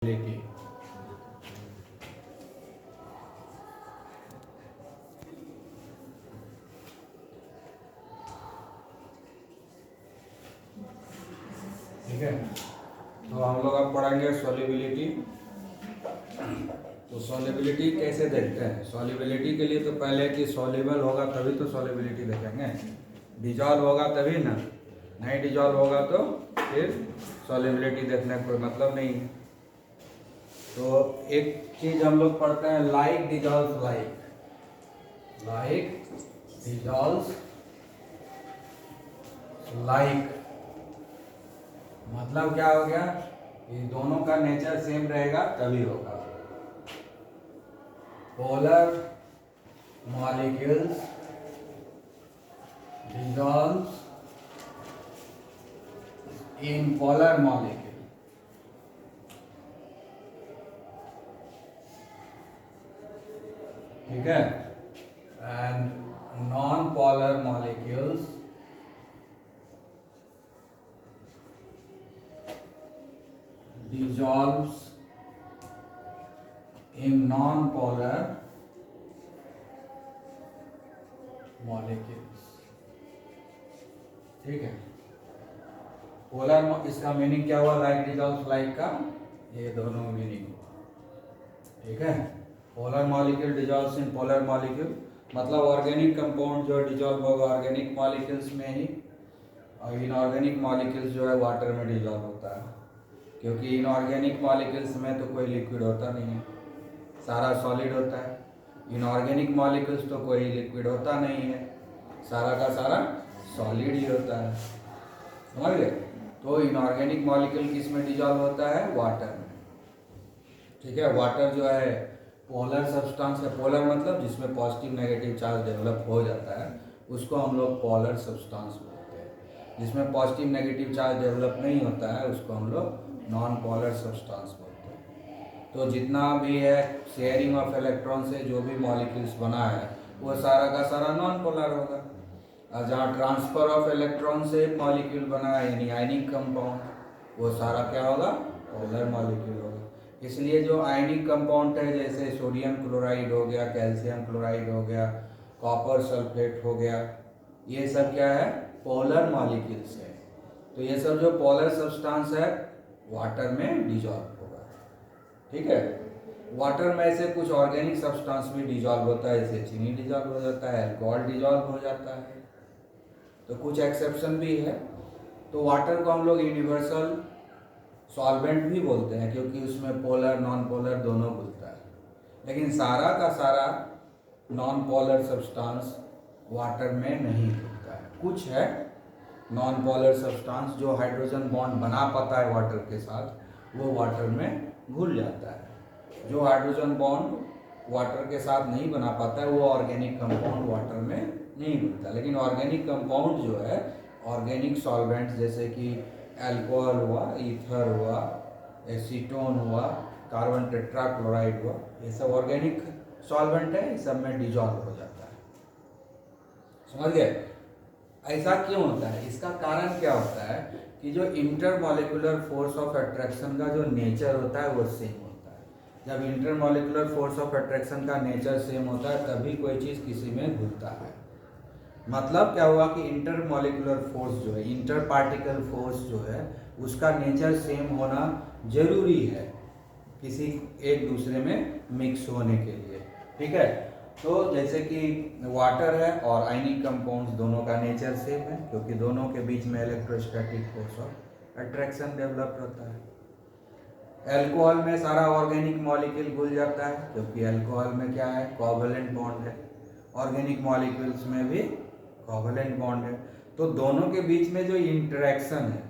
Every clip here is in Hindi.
लेके ठीक है। तो हम लोग अब पढ़ेंगे सॉल्युबिलिटी। तो सॉल्युबिलिटी कैसे देखते हैं? सॉल्युबिलिटी के लिए तो पहले कि सॉल्युबल होगा तभी तो सॉल्युबिलिटी देखेंगे। डिजॉल्व होगा तभी ना, नहीं डिजॉल्व होगा तो फिर सॉल्युबिलिटी देखने का कोई मतलब नहीं है। तो एक चीज हम लोग पढ़ते हैं, like dissolve like dissolve like मतलब क्या हो गया? ये दोनों का नेचर सेम रहेगा तभी होगा। Polar molecules dissolves in polar molecule, ठीक है, and non-polar molecules dissolves in non-polar molecules, ठीक है। पोलर, इसका मीनिंग क्या हुआ? लाइक डिजॉल्व लाइक का ये दोनों मीनिंग हुआ, ठीक है। Polar molecule dissolves in polar molecule मतलब ऑर्गेनिक कंपाउंड जो डिजॉल्व होगा ऑर्गेनिक मॉलिक्यूल्स में ही, और इनऑर्गेनिक मॉलिक्यूल्स जो है वाटर में डिजॉल्व होता है, क्योंकि इनऑर्गेनिक मॉलिक्यूल्स में तो कोई लिक्विड होता नहीं है, सारा सॉलिड होता है। इनऑर्गेनिक मॉलिक्यूल्स तो कोई लिक्विड होता नहीं है, सारा का सारा सॉलिड ही होता है, समझ गए। तो इनऑर्गेनिक मॉलिक्यूल किस में डिजॉल्व होता है? वाटर में, ठीक है। वाटर जो है पोलर सब्सटेंस है। पोलर मतलब जिसमें पॉजिटिव नेगेटिव चार्ज डेवलप हो जाता है उसको हम लोग पोलर सब्सटेंस बोलते हैं। जिसमें पॉजिटिव नेगेटिव चार्ज डेवलप नहीं होता है उसको हम लोग नॉन पोलर सब्सटेंस बोलते हैं। तो जितना भी है शेयरिंग ऑफ इलेक्ट्रॉन से जो भी मॉलिक्यूल्स बना है वो सारा का सारा नॉन पोलर होगा, और जहाँ ट्रांसफर ऑफ इलेक्ट्रॉन से मॉलिक्यूल बना है यानी आयनिक कंपाउंड, वो सारा क्या होगा? पोलर मॉलिक्यूल होगा। इसलिए जो आयनिक कंपाउंड है जैसे सोडियम क्लोराइड हो गया, कैल्शियम क्लोराइड हो गया, कॉपर सल्फेट हो गया, ये सब क्या है? पोलर मॉलिक्यूल्स है। तो ये सब जो पोलर सब्सटेंस है वाटर में डिजॉल्व होगा, ठीक है। वाटर में ऐसे कुछ ऑर्गेनिक सब्सटेंस भी डिजॉल्व होता है, जैसे चीनी डिजॉल्व हो जाता है, अल्कोहल डिजॉल्व हो जाता है, तो कुछ एक्सेप्शन भी है। तो वाटर को हम लोग यूनिवर्सल सॉल्वेंट भी बोलते हैं क्योंकि उसमें पोलर नॉन पोलर दोनों घुलता है, लेकिन सारा का सारा नॉन पोलर सब्सटेंस वाटर में नहीं घुलता है। कुछ है नॉन पोलर सब्सटेंस जो हाइड्रोजन बॉन्ड बना पाता है वाटर के साथ, वो वाटर में घुल जाता है। जो हाइड्रोजन बॉन्ड वाटर के साथ नहीं बना पाता है वो ऑर्गेनिक कंपाउंड वाटर में नहीं घुलता। लेकिन ऑर्गेनिक कंपाउंड जो है ऑर्गेनिक सॉल्वेंट्स जैसे कि अल्कोहल हुआ, ईथर हुआ, एसीटोन हुआ, कार्बन टेट्राक्लोराइड हुआ, ये सब ऑर्गेनिक सॉल्वेंट है, इस सब में डिजॉल्व हो जाता है, समझ गए। ऐसा क्यों होता है? इसका कारण क्या होता है कि जो इंटरमॉलिक्यूलर फोर्स ऑफ अट्रैक्शन का जो नेचर होता है वो सेम होता है। जब इंटरमॉलिक्यूलर फोर्स ऑफ अट्रैक्शन का नेचर सेम होता है तभी कोई चीज़ किसी में घुलता है। मतलब क्या हुआ कि इंटर मॉलिक्यूलर फोर्स जो है, इंटर पार्टिकल फोर्स जो है, उसका नेचर सेम होना जरूरी है किसी एक दूसरे में मिक्स होने के लिए, ठीक है। तो जैसे कि वाटर है और आयनिक कंपाउंड्स दोनों का नेचर सेम है क्योंकि दोनों के बीच में electrostatic force of attraction develop होता है। अल्कोहल में सारा ऑर्गेनिक मॉलिक्यूल घुल जाता है क्योंकि अल्कोहल में क्या है? कोवैलेंट बॉन्ड है। ऑर्गेनिक मॉलिक्यूल्स में भी कोवैलेंट बॉन्ड है। तो दोनों के बीच में जो इंटरेक्शन है,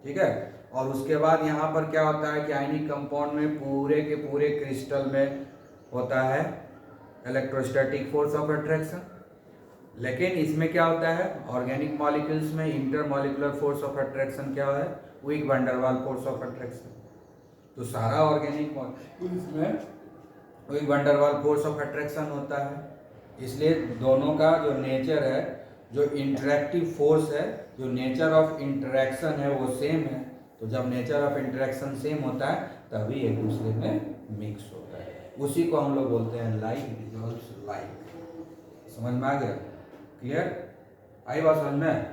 ठीक है। और उसके बाद यहाँ पर क्या होता है कि आयनिक कंपाउंड में पूरे के पूरे क्रिस्टल में होता है इलेक्ट्रोस्टैटिक फोर्स ऑफ अट्रैक्शन, लेकिन इसमें क्या होता है? ऑर्गेनिक मॉलिक्यूल्स में इंटरमॉलिक्यूलर फोर्स ऑफ अट्रैक्शन क्या है? Week van der Waals force of attraction. तो सारा ऑर्गेनिक मॉलिक्यूल्स में weak van der Waals force of attraction होता है। इसलिए दोनों का जो नेचर है, जो इंटरेक्टिव फोर्स है, जो नेचर ऑफ इंटरेक्शन है वो सेम है। तो जब नेचर ऑफ इंटरेक्शन सेम होता है तभी एक दूसरे में मिक्स होता है। उसी को हम लोग बोलते हैं लाइक डिजॉल्व्स लाइक। समझ में आ गया? क्लियर? आई बात समझ में?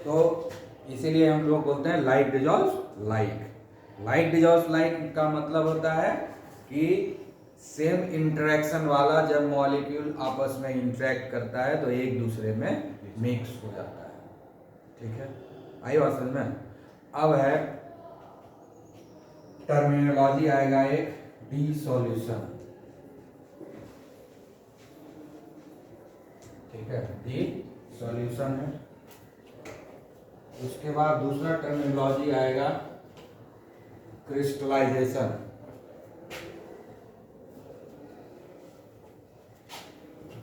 तो इसीलिए हम लोग बोलते हैं like dissolves like. Like dissolves like का मतलब होता है कि सेम इंटरेक्शन वाला जब मॉलिक्यूल आपस में इंटरेक्ट करता है तो एक दूसरे में मिक्स हो जाता है। ठीक है, आई बात समझ में? अब है टर्मिनोलॉजी आएगा एक डिसॉल्यूशन। ठीक है, डिसॉल्यूशन है। उसके बाद दूसरा टर्मिनोलॉजी आएगा क्रिस्टलाइजेशन।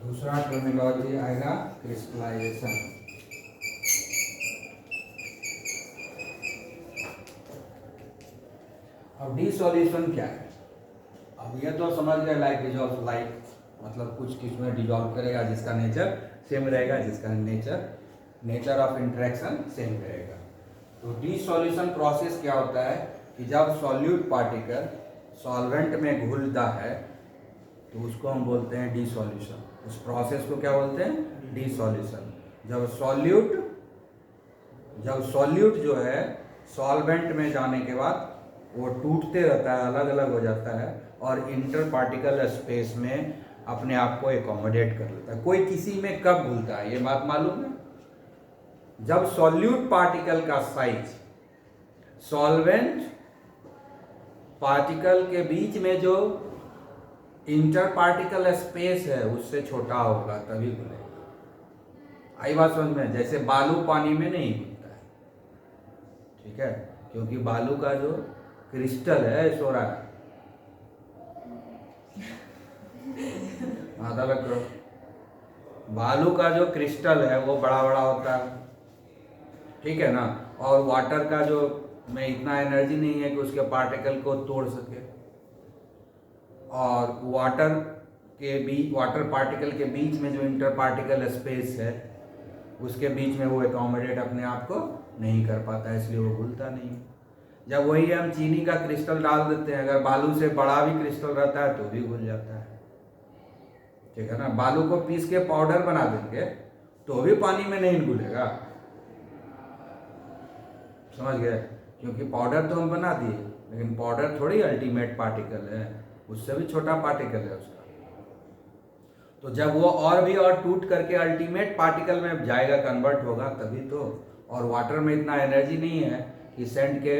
दूसरा टर्मिनोलॉजी आएगा क्रिस्टलाइजेशन। अब डिसॉल्यूशन क्या है? अब ये तो समझ गए लाइक डिजॉल्व लाइक, मतलब कुछ किस में डिजॉल्व करेगा जिसका नेचर सेम रहेगा, जिसका नेचर ऑफ इंटरेक्शन सेम रहेगा। तो डिसॉल्यूशन प्रोसेस क्या होता है कि जब सॉल्यूट पार्टिकल सॉल्वेंट में घुलता है तो उसको हम बोलते हैं डिसॉल्यूशन। उस प्रोसेस को क्या बोलते हैं? डिसॉल्यूशन। जब सॉल्यूट जो है सॉल्वेंट में जाने के बाद वो टूटते रहता है, अलग अलग हो जाता है और इंटर पार्टिकल स्पेस में अपने आप को एकोमोडेट कर लेता है। कोई किसी में कब घुलता है ये बात मालूम है? जब सॉल्यूट पार्टिकल का साइज सॉल्वेंट पार्टिकल के बीच में जो इंटर पार्टिकल स्पेस है उससे छोटा होगा तभी घुलेगा। आई बात समझ में? जैसे बालू पानी में नहीं घुलता है, ठीक है, क्योंकि बालू का जो क्रिस्टल है सोरा आधा लग करो, बालू का जो क्रिस्टल है वो बड़ा बड़ा होता है, ठीक है ना, और वाटर का जो में इतना एनर्जी नहीं है कि उसके पार्टिकल को तोड़ सके, और वाटर पार्टिकल के बीच में जो इंटर पार्टिकल स्पेस है उसके बीच में वो एकोमोडेट अपने आप को नहीं कर पाता, इसलिए वो घुलता नहीं है। जब वही हम चीनी का क्रिस्टल डाल देते हैं, अगर बालू से बड़ा भी क्रिस्टल रहता है तो भी घुल जाता है, ठीक है ना। बालू को पीस के पाउडर बना देंगे तो भी पानी में नहीं घुलेगा, समझ गए? क्योंकि पाउडर तो हम बना दिए, लेकिन पाउडर थोड़ी अल्टीमेट पार्टिकल है, उससे भी छोटा पार्टिकल है उसका। तो जब वो और टूट करके अल्टीमेट पार्टिकल में जाएगा, कन्वर्ट होगा तभी तो। और वाटर में इतना एनर्जी नहीं है कि सेंट के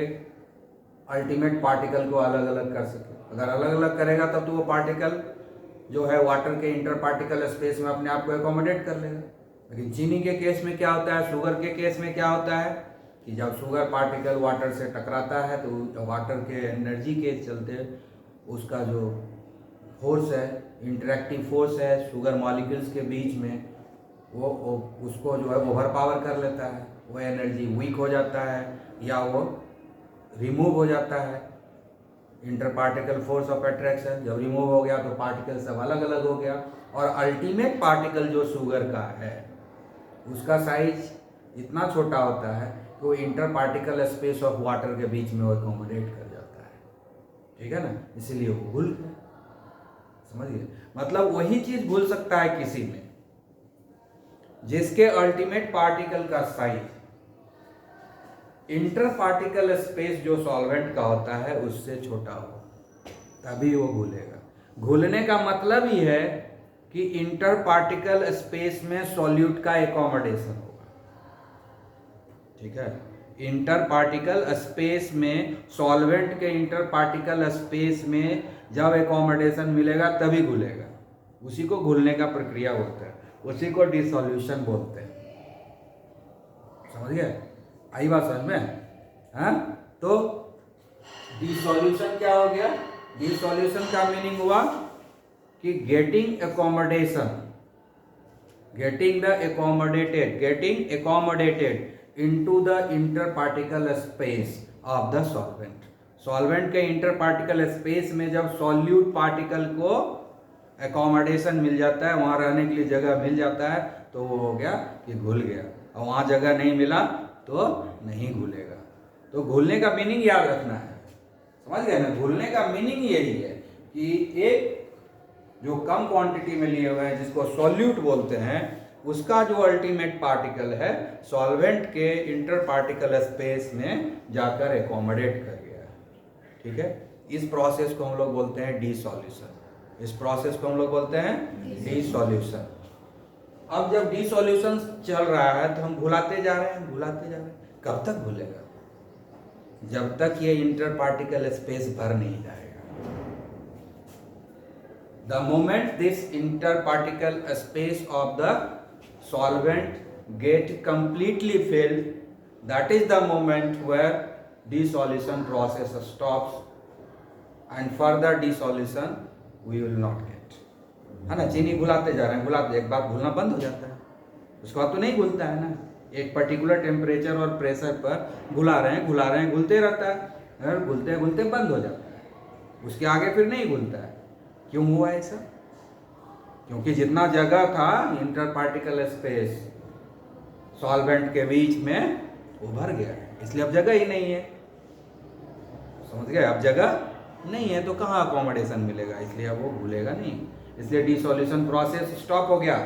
अल्टीमेट पार्टिकल को अलग अलग कर सके। अगर अलग अलग करेगा तब तो वो पार्टिकल जो है वाटर के इंटर पार्टिकल स्पेस में अपने आप को एकोमोडेट कर लेगा। लेकिन चीनी के केस में क्या होता है, शुगर के केस में क्या होता है कि जब शुगर पार्टिकल वाटर से टकराता है तो वाटर के एनर्जी के चलते उसका जो फोर्स है, इंटरेक्टिव फोर्स है शुगर मॉलिक्यूल्स के बीच में, वो उसको जो है ओवर पावर कर लेता है, वो एनर्जी वीक हो जाता है या वो रिमूव हो जाता है। Inter particle force of attraction जब रिमूव हो गया तो पार्टिकल सब अलग अलग हो गया, और अल्टीमेट पार्टिकल जो शुगर का है उसका साइज इतना छोटा होता है कि वो inter particle space of water के बीच में वो एकोमोडेट कर जाता है, ठीक है ना, इसीलिए वो घुल गया। समझिए, मतलब वही चीज घुल सकता है किसी में जिसके अल्टीमेट पार्टिकल का साइज इंटर पार्टिकल स्पेस जो सॉल्वेंट का होता है उससे छोटा हो, तभी वो घुलेगा। घुलने का मतलब ही है कि इंटर पार्टिकल स्पेस में सॉल्यूट का एकोमोडेशन होगा, ठीक है। इंटर पार्टिकल स्पेस में सॉल्वेंट के इंटर पार्टिकल स्पेस में जब एकोमोडेशन मिलेगा तभी घुलेगा, उसी को घुलने का प्रक्रिया बोलते हैं, उसी को डिसॉल्यूशन बोलते हैं। समझ गए? आई बात समझ में? हाँ, तो डिसॉल्यूशन क्या हो गया? डिसॉल्यूशन का मीनिंग हुआ कि getting accommodated into the interparticle space of the solvent। Solvent के इंटरपार्टिकल स्पेस में जब सॉल्यूट पार्टिकल को एकोमोडेशन मिल जाता है, वहां रहने के लिए जगह मिल जाता है, तो वो हो गया कि घुल गया। और वहां जगह नहीं मिला तो नहीं घुलेगा। तो घुलने का मीनिंग याद रखना है, समझ गए ना, घुलने का मीनिंग यही है कि एक जो कम क्वांटिटी में लिए हुए हैं जिसको सॉल्यूट बोलते हैं, उसका जो अल्टीमेट पार्टिकल है सॉल्वेंट के इंटर पार्टिकल स्पेस में जाकर एकोमोडेट कर गया। ठीक है, इस प्रोसेस को हम लोग बोलते हैं डिसॉल्यूशन। इस प्रोसेस को हम लोग बोलते हैं डिसॉल्यूशन। अब जब डिसॉल्यूशन चल रहा है तो हम घुलाते जा रहे हैं, घुलाते जा रहे हैं। कब तक घुलेगा? जब तक ये इंटर पार्टिकल स्पेस भर नहीं जाएगा। The moment this interparticle space of the solvent get completely filled, that is the moment where dissolution process stops and further dissolution we will not get. है ना, चीनी घुलाते जा रहे हैं, घुलाते एक बार घुलना बंद हो जाता है, उसके बाद तो नहीं घुलता है ना। एक पर्टिकुलर टेम्परेचर और प्रेशर पर घुला रहे हैं, घुलते रहता है, घुलते घुलते बंद हो जाता है, उसके आगे फिर नहीं घुलता है। क्यों हुआ ऐसा? क्योंकि जितना जगह था इंटर पार्टिकल स्पेस सॉल्वेंट के बीच में वो भर गया, इसलिए अब जगह ही नहीं है। समझ गए? अब जगह नहीं है तो कहाँ अकोमोडेशन मिलेगा, इसलिए अब वो घुलेगा नहीं, इसलिए डिसॉल्यूशन प्रोसेस स्टॉप हो गया।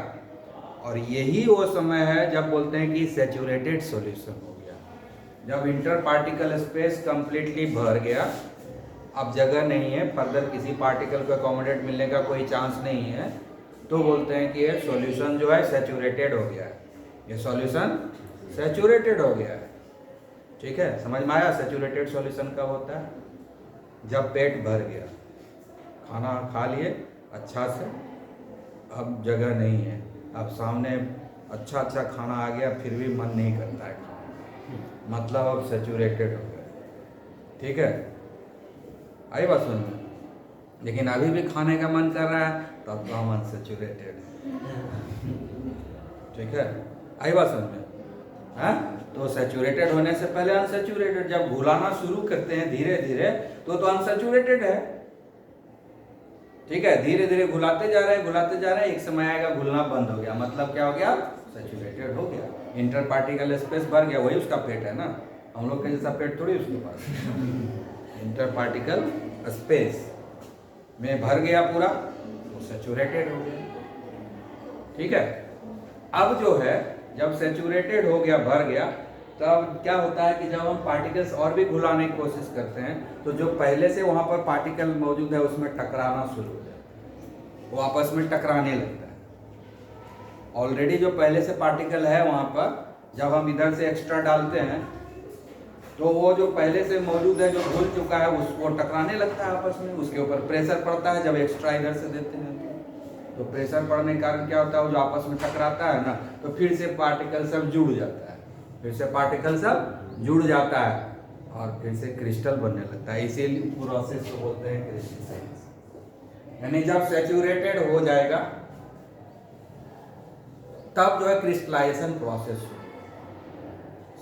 और यही वो समय है जब बोलते हैं कि सैचुरेटेड सॉल्यूशन हो गया, जब इंटर पार्टिकल स्पेस कंप्लीटली भर गया, अब जगह नहीं है, फर्दर किसी पार्टिकल को अकोमोडेट मिलने का कोई चांस नहीं है, तो बोलते हैं कि ये सॉल्यूशन जो है सैचुरेटेड हो गया है, ये सॉल्यूशन सैचुरेटेड हो गया है। ठीक है, समझ में आया? सैचुरेटेड सॉल्यूशन कब होता है? जब पेट भर गया, खाना खा लिए अच्छा से, अब जगह नहीं है, अब सामने अच्छा अच्छा खाना आ गया फिर भी मन नहीं करता है खाना, मतलब अब सैचुरेटेड हो गया। ठीक है, आई बात समझ में? लेकिन अभी भी खाने का मन कर रहा है तब तो हम अनसैचुरेटेड है। ठीक है, आई बात समझ में? हाँ, तो सैचुरेटेड होने से पहले अनसैचुरेटेड, जब घुलाना शुरू करते हैं धीरे धीरे तो अनसैचुरेटेड है। ठीक है, धीरे धीरे घुलाते जा रहे हैं, एक समय आएगा घुलना बंद हो गया, मतलब क्या हो गया? सैचुरेटेड हो गया, इंटर पार्टिकल स्पेस भर गया, वही उसका पेट है ना, हम लोग के जैसा पेट थोड़ी उसके पास। इंटर पार्टिकल स्पेस में भर गया पूरा, तो सैचुरेटेड हो गया। ठीक है, अब जो है जब सैचुरेटेड हो गया, भर गया, तब क्या होता है कि जब हम पार्टिकल्स और भी घुलाने की कोशिश करते हैं तो जो पहले से वहाँ पर पार्टिकल मौजूद है उसमें टकराना शुरू हो जाता है, वो आपस में टकराने लगता है। ऑलरेडी जो पहले से पार्टिकल है वहाँ पर, जब हम इधर से एक्स्ट्रा डालते हैं तो वो जो पहले से मौजूद है, जो घुल चुका है, उसको टकराने लगता है आपस में, उसके ऊपर प्रेशर पड़ता है। जब एक्स्ट्रा इधर से देते हैं तो प्रेशर पड़ने के कारण क्या होता है, वो जो आपस में टकराता है ना, तो फिर से पार्टिकल सब जुड़ जाता है, और फिर से क्रिस्टल बनने लगता है। इसीलिए प्रोसेस को बोलते हैं क्रिस्टलाइजेशन। यानी जब सैचुरेटेड हो जाएगा तब जो है क्रिस्टलाइजेशन प्रोसेस हो।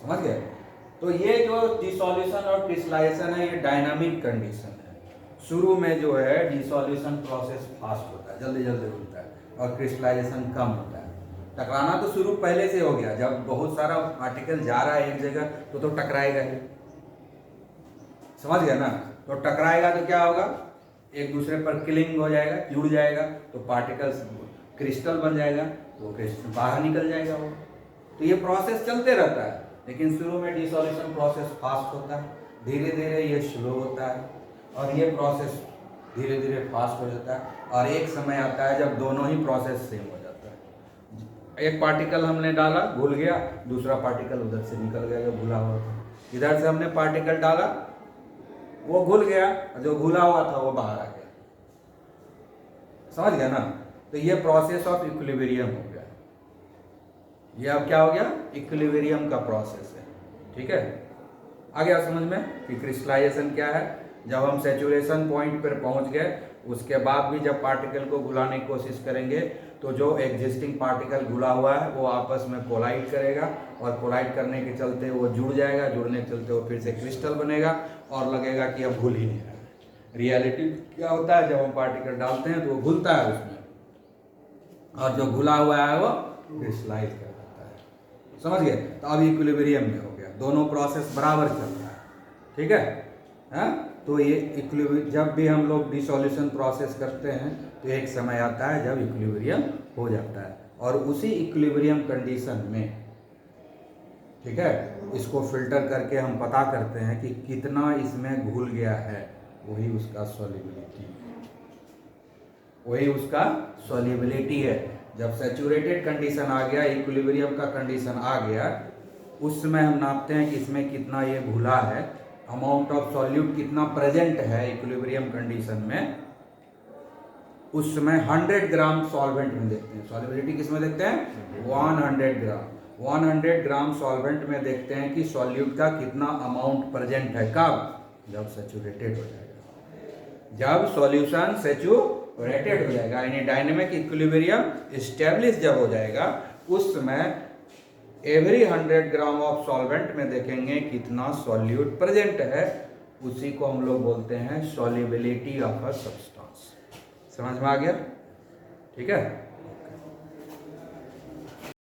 समझ गए? तो ये जो डिसॉल्यूशन और क्रिस्टलाइजेशन है, ये डायनामिक कंडीशन है। शुरू में जो है डिसॉल्यूशन प्रोसेस फास्ट होता है, जल्दी जल्दी होता है, और क्रिस्टलाइजेशन कम होता है। टकराना तो शुरू पहले से हो गया, जब बहुत सारा पार्टिकल जा रहा है एक जगह तो टकराएगा ही। समझ गया ना? तो टकराएगा तो क्या होगा, एक दूसरे पर क्लिंग हो जाएगा, जुड़ जाएगा, तो पार्टिकल्स क्रिस्टल बन जाएगा, तो क्रिस्टल बाहर निकल जाएगा वो। तो ये प्रोसेस चलते रहता है, लेकिन शुरू में डिसॉल्यूशन प्रोसेस फास्ट होता है, धीरे धीरे ये स्लो होता है, और ये प्रोसेस धीरे धीरे फास्ट हो जाता है, और एक समय आता है जब दोनों ही प्रोसेस सेम हो जाता है। एक पार्टिकल हमने डाला, घुल गया, दूसरा पार्टिकल उधर से निकल गया जो घुला हुआ था। इधर से हमने पार्टिकल डाला, वो घुल गया, जो घुला हुआ था वो बाहर आ गया। समझ गया ना? तो ये प्रोसेस ऑफ इक्विलिब्रियम हो गया। ये अब क्या हो गया? इक्विलिब्रियम का प्रोसेस है। ठीक है, आ गया समझ में कि क्रिस्टलाइजेशन क्या है? जब हम सैचुरेशन पॉइंट पर पहुंच गए, उसके बाद भी जब पार्टिकल को घुलाने की कोशिश करेंगे तो जो एग्जिस्टिंग पार्टिकल घुला हुआ है वो आपस में कोलाइड करेगा, और कोलाइड करने के चलते वो जुड़ जाएगा, जुड़ने के चलते वो फिर से क्रिस्टल बनेगा, और लगेगा कि अब घुल ही नहीं रहा है। रियलिटी क्या होता है, जब हम पार्टिकल डालते हैं तो वो घुलता है उसमें, और जो घुला हुआ है वो क्रिस्टलाइज कर देता है। समझ गए? तो अब इक्विलिब्रियम में हो गया, दोनों प्रोसेस बराबर चल रहा है। ठीक है, हाँ? तो ये जब भी हम लोग डिसॉल्यूशन प्रोसेस करते हैं तो एक समय आता है जब इक्विलिब्रियम हो जाता है, और उसी इक्विलिब्रियम कंडीशन में, ठीक है, इसको फिल्टर करके हम पता करते हैं कि कितना इसमें घुल गया है, वही उसका सॉल्युबिलिटी है। जब सैचुरेटेड कंडीशन आ गया, इक्विलिब्रियम का कंडीशन आ गया, उस समय हम नापते हैं कि इसमें कितना ये घुला है, अमाउंट ऑफ सॉल्यूट कितना प्रेजेंट है इक्विलिब्रियम कंडीशन में। उस समय 100 ग्राम सॉल्वेंट में देखते हैं, सॉल्युबिलिटी किस में देखते हैं, 100 ग्राम सॉल्वेंट में देखते हैं कि सॉल्यूट का कितना अमाउंट प्रेजेंट है। कब? जब सैचुरेटेड हो जाएगा, जब सॉल्यूशन सैचुरेटेड हो जाएगा, यानी डायनेमिक इक्विलिब्रियम एस्टेब्लिश जब हो जाएगा, उस समय एवरी 100 ग्राम ऑफ सॉल्वेंट में देखेंगे कितना सॉल्यूट प्रेजेंट है। उसी को हम लोग बोलते हैं सॉल्युबिलिटी ऑफ अ सब्सटेंस। समझ में आ गया? ठीक है।